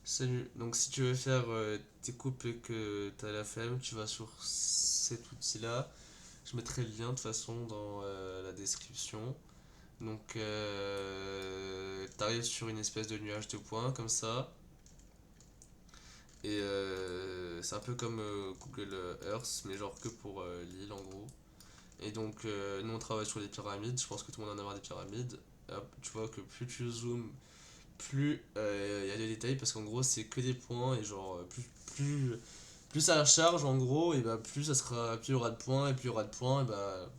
Salut, donc si tu veux faire tes coupes et que t'as la flemme, tu vas sur cet outil-là. Je mettrai le lien de toute façon dans la description. Donc t'arrives sur une espèce de nuage de points comme ça. Et c'est un peu comme Google Earth, mais genre que pour l'île en gros. Et donc nous on travaille sur les pyramides, je pense que tout le monde en a marre des pyramides. Hop, tu vois que plus tu zoomes, plus il y a des détails parce qu'en gros c'est que des points et genre plus ça charge en gros et bah plus il y aura de points et plus il y aura de points et bah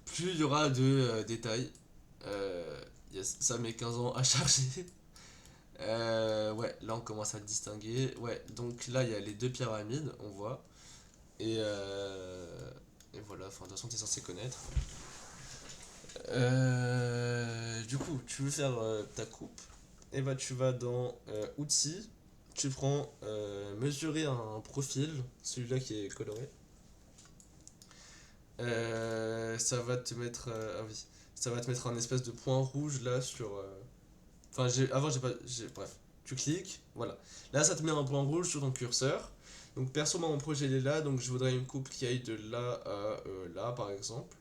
plus il y aura de détails. Ça met 15 ans à charger. Ouais, là on commence à le distinguer. Ouais, donc là il y a les deux pyramides, on voit. Et voilà, enfin de toute façon t'es censé connaître. Du coup, tu veux faire ta coupe, et bah tu vas dans outils, tu prends mesurer un profil, celui-là qui est coloré. Ça va te mettre ah oui, ça va te mettre un espèce de point rouge là sur enfin avant j'ai pas bref, tu cliques, voilà. Là ça te met un point rouge sur ton curseur. Donc perso moi mon projet il est là, donc je voudrais une coupe qui aille de là à là par exemple.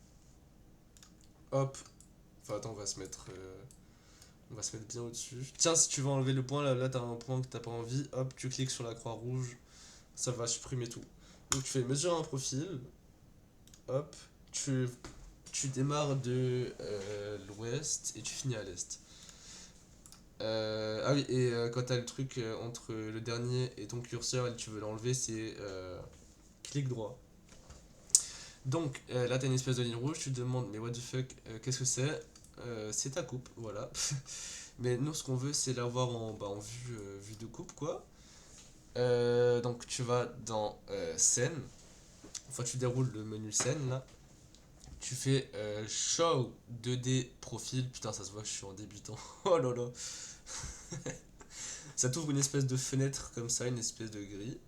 Hop, enfin attends, on va se mettre bien au-dessus. Tiens, si tu veux enlever le point, là t'as un point que t'as pas envie, hop, tu cliques sur la croix rouge, ça va supprimer tout. Donc tu fais mesure un profil, hop, tu, tu démarres de l'ouest et tu finis à l'est. Ah oui, et quand t'as le truc entre le dernier et ton curseur et tu veux l'enlever, c'est clic droit. Donc là t'as une espèce de ligne rouge, tu te demandes, mais what the fuck, qu'est-ce que c'est? C'est ta coupe, voilà. Mais nous, ce qu'on veut, c'est l'avoir en vue, vue de coupe, quoi. Donc tu vas dans scène, enfin tu déroules le menu scène là, tu fais show 2D profil, putain ça se voit que je suis en débutant, oh là là, ça t'ouvre une espèce de fenêtre comme ça, une espèce de grille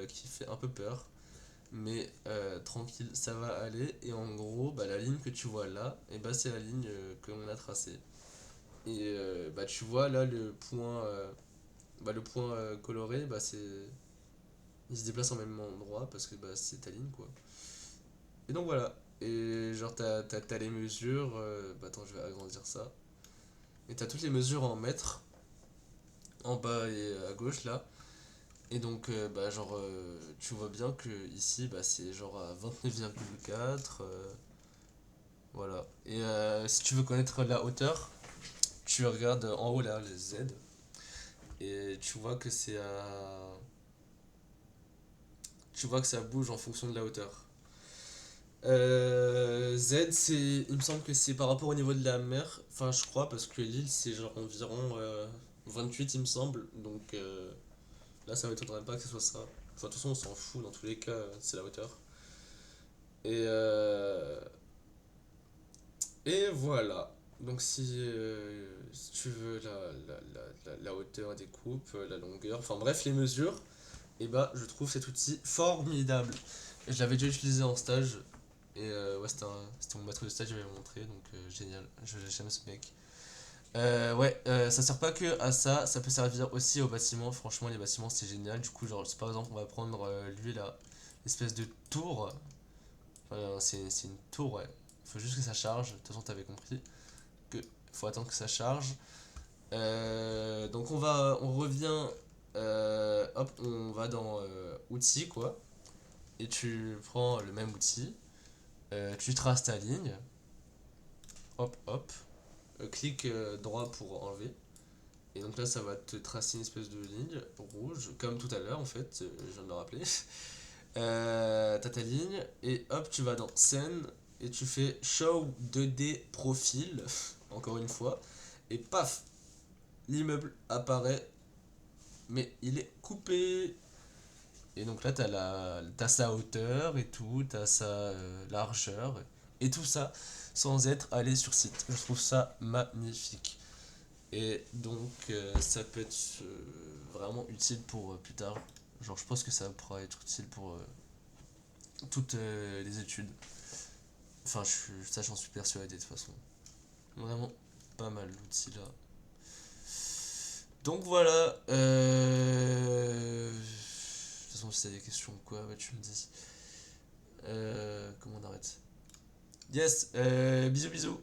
qui fait un peu peur, mais tranquille ça va aller, et en gros bah, la ligne que tu vois là, et bah, c'est la ligne que l'on a tracée. Et bah, tu vois là le point coloré, bah, il se déplace en même endroit parce que bah, c'est ta ligne quoi. Et donc voilà. Et genre t'as les mesures. Bah attends, je vais agrandir ça. Et t'as toutes les mesures en mètres, en bas et à gauche là. Et donc bah genre tu vois bien que ici bah c'est genre à 29,4. Voilà. Et si tu veux connaître la hauteur, tu regardes en haut là les Z. Et tu vois que c'est à. Tu vois que ça bouge en fonction de la hauteur. Z, il me semble que c'est par rapport au niveau de la mer. Enfin, je crois, parce que l'île, c'est genre environ 28, il me semble. Donc là, ça m'étonnerait pas que ce soit ça. Enfin, de toute façon, on s'en fout, dans tous les cas, c'est la hauteur. Et, euh, et voilà. Donc, si tu veux la hauteur des coupes, la longueur, enfin bref, les mesures, et bah, je trouve cet outil formidable. Et je l'avais déjà utilisé en stage. Et ouais, c'était mon maître de stage qui m'avait montré, donc génial, j'aime ce mec. Ouais, ça sert pas que à ça, ça peut servir aussi aux bâtiments. Franchement, les bâtiments c'est génial. Du coup, genre, par exemple, on va prendre lui là, espèce de tour. Enfin, c'est une tour, ouais. Faut juste que ça charge. De toute façon, t'avais compris que faut attendre que ça charge. Donc, on revient, hop, on va dans outils quoi. Et tu prends le même outil, tu traces ta ligne, hop, hop. Clic droit pour enlever. Et donc là, ça va te tracer une espèce de ligne rouge, comme tout à l'heure en fait, je viens de me rappeler. T'as ta ligne, et hop, tu vas dans scène, et tu fais show 2D profil, encore une fois, et paf, l'immeuble apparaît, mais il est coupé. Et donc là, t'as sa hauteur et tout, t'as sa largeur, et tout ça sans être allé sur site. Je trouve ça magnifique. Et donc, ça peut être vraiment utile pour plus tard. Genre, je pense que ça pourra être utile pour toutes les études. Enfin, ça, j'en suis persuadé de toute façon. Vraiment pas mal l'outil là. Donc voilà. De toute façon, si t'as des questions ou quoi, bah, tu me dis. Comment on arrête? Yes, bisous bisous.